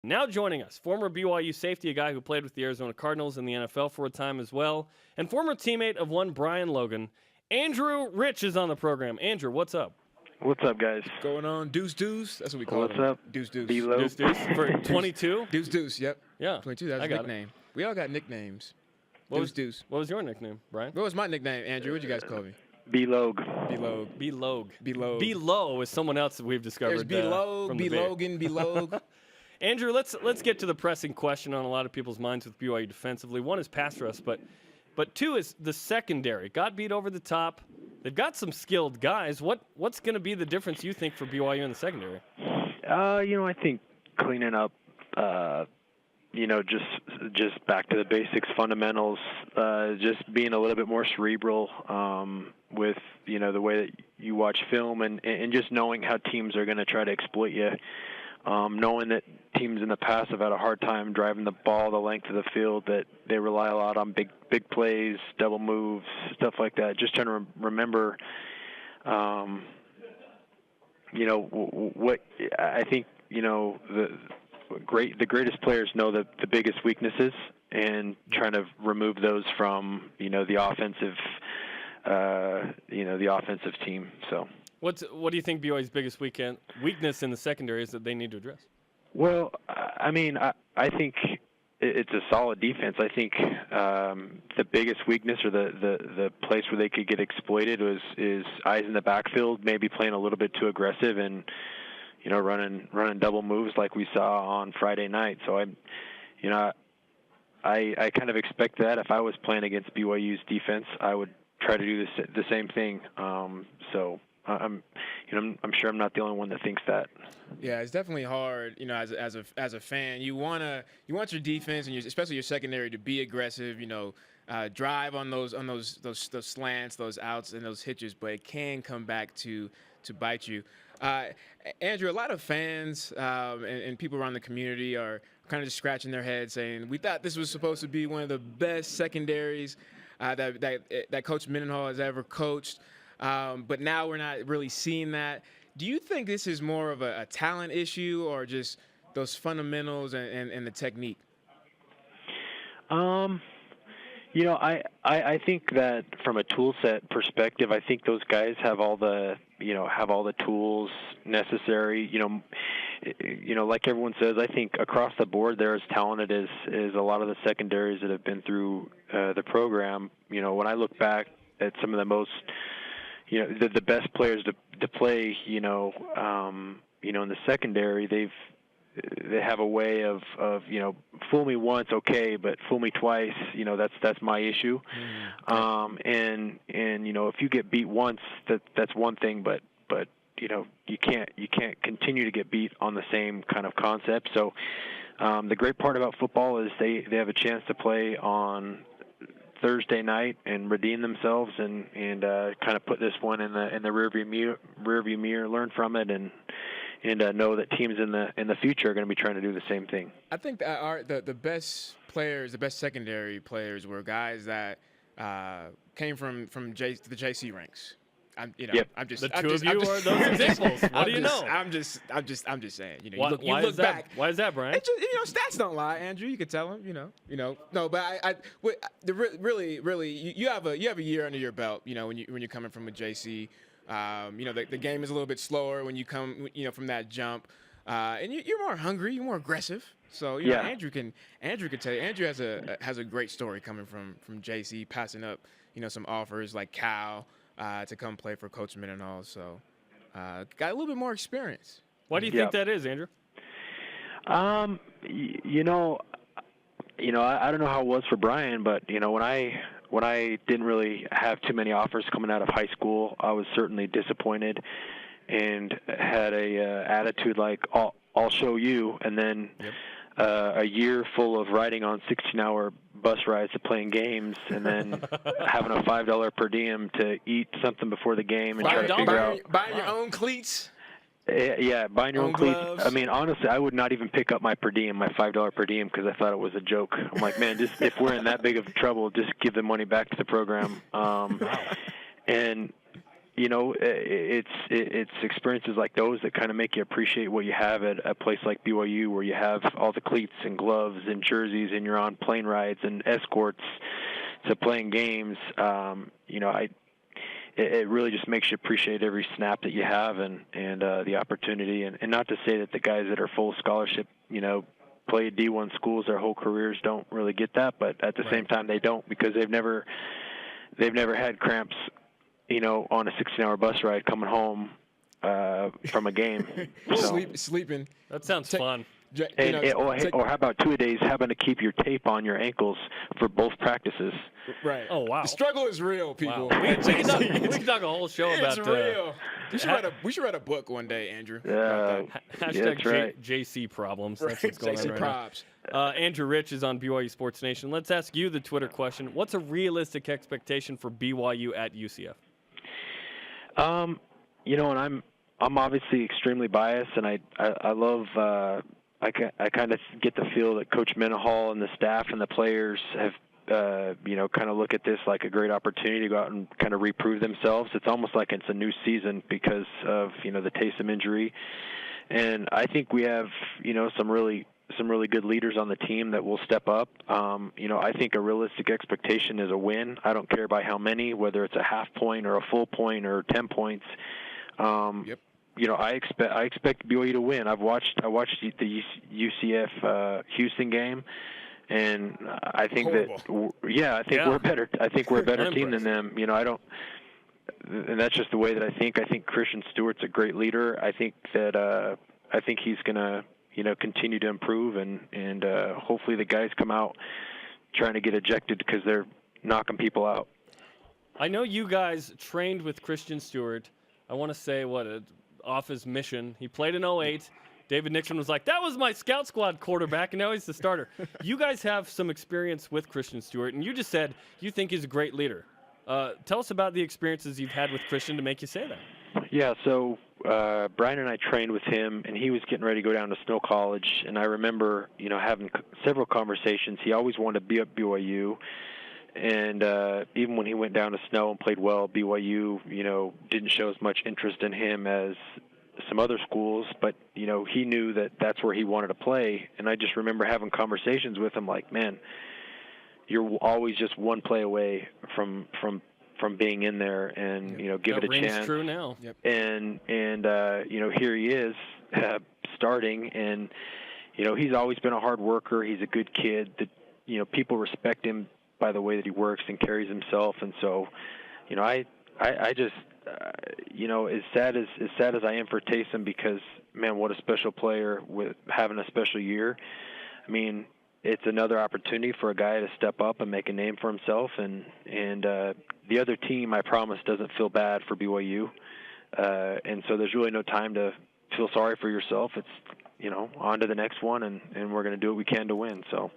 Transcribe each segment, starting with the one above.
Now joining us, former BYU safety, a guy who played with the Arizona Cardinals in the NFL for a time as well, and former teammate of one Brian Logan, Andrew Rich is on the program. Andrew, what's up? What's up, guys? What's going on? Deuce Deuce. That's what we call What's him. up? Deuce Deuce. D-Lo. Deuce Deuce for 22? Deuce Deuce, yep. Yeah. 22, that's his nickname. We all got nicknames. Deuce Deuce. What was your nickname, Brian? What was my nickname, Andrew? What'd you guys call me? B-Log. B-Log. B-Log. B-Log. B-Lo is someone else that we've discovered. There's B-Log, from the B-Logan, B-Log. Andrew, let's get to the pressing question on a lot of people's minds with BYU defensively. One is pass rush, but two is the secondary. Got beat over the top. They've got some skilled guys. What's going to be the difference, you think, for BYU in the secondary? I think cleaning up, just back to the basics, fundamentals, just being a little bit more cerebral with, the way that you watch film and just knowing how teams are going to try to exploit you. Knowing that teams in the past have had a hard time driving the ball the length of the field, that they rely a lot on big plays, double moves, stuff like that. Just trying to remember, what I think, the greatest players know the biggest weaknesses, and trying to remove those from, the offensive team. So. What do you think BYU's biggest weakness in the secondary is that they need to address? Well, I think it's a solid defense. I think the biggest weakness, or the place where they could get exploited, is eyes in the backfield, maybe playing a little bit too aggressive and running double moves like we saw on Friday night. So I kind of expect that if I was playing against BYU's defense, I would try to do the same thing. I'm sure I'm not the only one that thinks that. Yeah, it's definitely hard. As a fan, you want your defense and especially your secondary to be aggressive. Drive on those slants, those outs, and those hitches, but it can come back to bite you. Andrew, a lot of fans and people around the community are kind of just scratching their heads, saying we thought this was supposed to be one of the best secondaries that Coach Mendenhall has ever coached. But now we're not really seeing that. Do you think this is more of a talent issue, or just those fundamentals and the technique? I think that from a tool set perspective, I think those guys have all the tools necessary. Like everyone says, I think across the board they're as talented as a lot of the secondaries that have been through the program. When I look back at some of the most the best players to play, in the secondary, they have a way of fool me once, okay, but fool me twice, that's my issue. And if you get beat once, that's one thing, but you can't continue to get beat on the same kind of concept. So the great part about football is they have a chance to play on Thursday night and redeem themselves and kind of put this one in the rearview mirror, learn from it, and know that teams in the future are going to be trying to do the same thing. I think that the best players, the best secondary players, were guys that came from the JC ranks. I'm just the two of you are those examples. What do you know? I'm just saying. You look back. Why is that, Brian? Stats don't lie, Andrew. You can tell them. No, but really, you have a year under your belt. When you're coming from a JC, the game is a little bit slower when you come, from that jump, and you're more hungry, you're more aggressive. So Andrew can tell you. Andrew has a great story coming from JC, passing up some offers like Cal. To come play for Coach Mendenhall, so got a little bit more experience. Why do you think that is, Andrew? I don't know how it was for Brian, but when I didn't really have too many offers coming out of high school, I was certainly disappointed and had a attitude like I'll show you, and then a year full of riding on 16-hour bus rides to playing games, and then having a $5 per diem to eat something before the game and try to figure out buying your own cleats. Yeah, buying your own cleats. Gloves. I mean, honestly, I would not even pick up my per diem, my $5 per diem, because I thought it was a joke. I'm like, man, just if we're in that big of trouble, just give the money back to the program. And it's experiences like those that kind of make you appreciate what you have at a place like BYU, where you have all the cleats and gloves and jerseys, and you're on plane rides and escorts to playing games. It really just makes you appreciate every snap that you have and the opportunity. And not to say that the guys that are full scholarship, play at D1 schools their whole careers don't really get that, but at the same time they don't, because they've never had cramps, on a 16-hour bus ride coming home from a game. Sleeping. That sounds fun. Or how about 2 days having to keep your tape on your ankles for both practices? Right. Oh, wow. The struggle is real, people. Wow. We can talk a whole show about it's real. We should write a book one day, Andrew. Hashtag that's right. JC problems. Right. That's what's going JC on right props. now. Andrew Rich is on BYU Sports Nation. Let's ask you the Twitter question. What's a realistic expectation for BYU at UCF? And I'm obviously extremely biased, and I love I kind of get the feel that Coach Menahall and the staff and the players have kind of look at this like a great opportunity to go out and kind of reprove themselves. It's almost like it's a new season because of the Taysom injury, and I think we have some really good leaders on the team that will step up. I think a realistic expectation is a win. I don't care by how many, whether it's a half point or a full point or 10 points. Yep. I expect BYU to win. I watched the UCF Houston game, and I think we're better. I think we're a better team than them. And that's just the way that I think. I think Christian Stewart's a great leader. I think that he's gonna continue to improve, and hopefully the guys come out trying to get ejected because they're knocking people out. I know you guys trained with Christian Stewart. I want to say off his mission. He played in 08. David Nixon was like, that was my scout squad quarterback, and now he's the starter. You guys have some experience with Christian Stewart, and you just said you think he's a great leader. Tell us about the experiences you've had with Christian to make you say that. Yeah, so Brian and I trained with him, and he was getting ready to go down to Snow College, and I remember, having several conversations. He always wanted to be at BYU, and even when he went down to Snow and played well, BYU, didn't show as much interest in him as some other schools, but, he knew that that's where he wanted to play, and I just remember having conversations with him like, man, you're always just one play away from being in there, and give it a chance. True now. Yep. And here he is starting, and he's always been a hard worker. He's a good kid. That people respect him by the way that he works and carries himself, and so I just as sad as I am for Taysom, because man, what a special player with having a special year. I mean, it's another opportunity for a guy to step up and make a name for himself, and the other team, I promise, doesn't feel bad for BYU, and so there's really no time to feel sorry for yourself. It's on to the next one, and we're going to do what we can to win. So,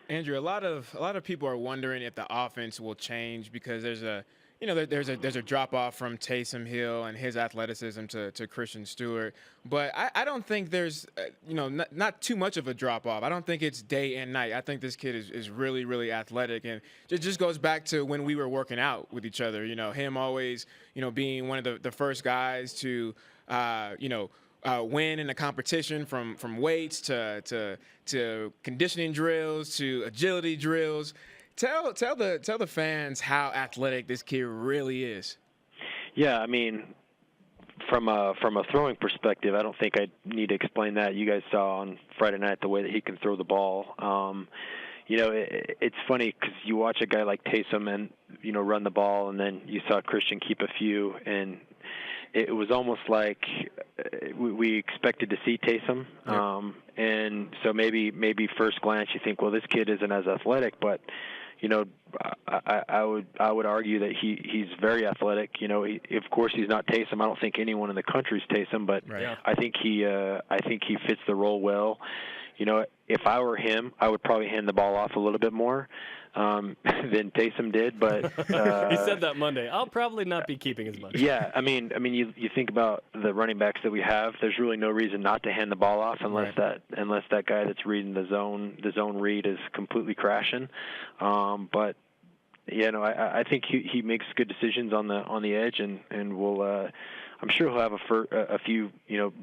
Andrew, a lot of people are wondering if the offense will change because there's a drop off from Taysom Hill and his athleticism to Christian Stewart, but I don't think there's not too much of a drop off. I don't think it's day and night. I think this kid is really, really athletic, and it just goes back to when we were working out with each other. Him always being one of the first guys to win in a competition from weights to conditioning drills to agility drills. Tell the fans how athletic this kid really is. Yeah, I mean, from a throwing perspective, I don't think I need to explain that. You guys saw on Friday night the way that he can throw the ball. It's funny because you watch a guy like Taysom and run the ball, and then you saw Christian keep a few, and it was almost like we expected to see Taysom, and so maybe first glance you think, well, this kid isn't as athletic, but I would argue that he's very athletic. Of course he's not Taysom. I don't think anyone in the country's Taysom, but I think he fits the role well. If I were him, I would probably hand the ball off a little bit more than Taysom did. But he said that Monday. I'll probably not be keeping as much. Yeah, I mean, you think about the running backs that we have. There's really no reason not to hand the ball off unless that guy that's reading the zone read is completely crashing. But I think he makes good decisions on the edge, and will. I'm sure he'll have a few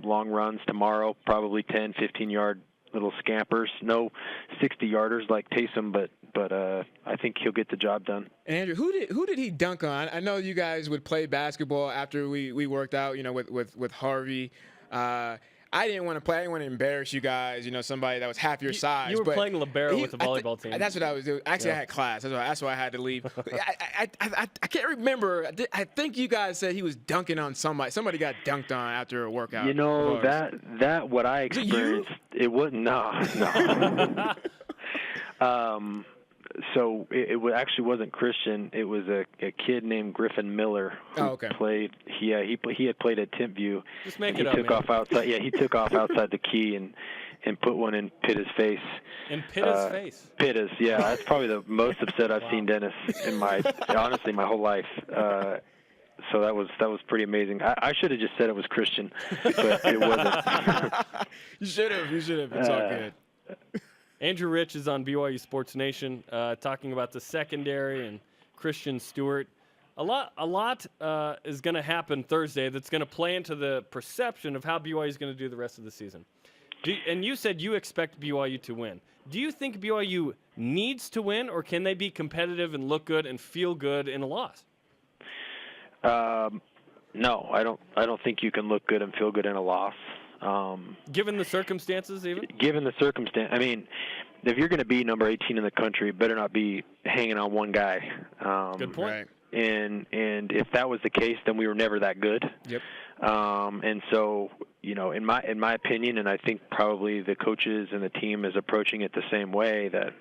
long runs tomorrow, probably 10, 15-yard little scampers. No 60-yarders like Taysom, but I think he'll get the job done. And Andrew, who did he dunk on? I know you guys would play basketball after we worked out, with Harvey. I didn't want to play. I didn't want to embarrass you guys. Somebody that was half your size. You were but playing libero with the volleyball team. That's what I was doing. Actually, I had class. That's why I had to leave. I can't remember. I think you guys said he was dunking on somebody. Somebody got dunked on after a workout. That what I experienced. It wasn't. No. So it actually wasn't Christian. It was a kid named Griffin Miller who played. He had played at Timpview. Just make it up. He took off outside. Yeah, he took off outside the key and put one in Pitta's face. In Pitta's face. Pitta's. Yeah, that's probably the most upset I've seen Dennis in my whole life. So that was pretty amazing. I should have just said it was Christian, but it wasn't. You should have. It's all good. Andrew Rich is on BYU Sports Nation, talking about the secondary and Christian Stewart. A lot is going to happen Thursday that's going to play into the perception of how BYU is going to do the rest of the season. And you said you expect BYU to win. Do you think BYU needs to win, or can they be competitive and look good and feel good in a loss? No, I don't think you can look good and feel good in a loss. Given the circumstances, even? Given the circumstance, I mean, if you're going to be number 18 in the country, it better not be hanging on one guy. Good point. Right. And if that was the case, then we were never that good. Yep. And so, in my opinion, and I think probably the coaches and the team is approaching it the same way, that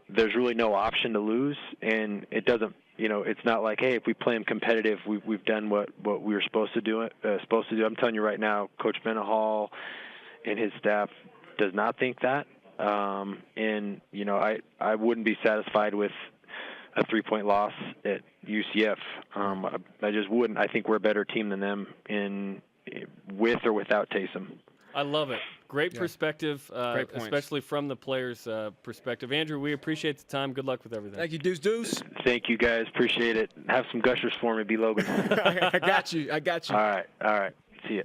there's really no option to lose, and it doesn't. It's not like, hey, if we play them competitive, we've done what we were supposed to do. I'm telling you right now, Coach Menahall and his staff does not think that. And I wouldn't be satisfied with a 3-point loss at UCF. I just wouldn't. I think we're a better team than them with or without Taysom. I love it. Great perspective, Great points. especially from the players' perspective. Andrew, we appreciate the time. Good luck with everything. Thank you, Deuce. Thank you, guys. Appreciate it. Have some gushers for me, B. Logan. I got you. All right. See ya.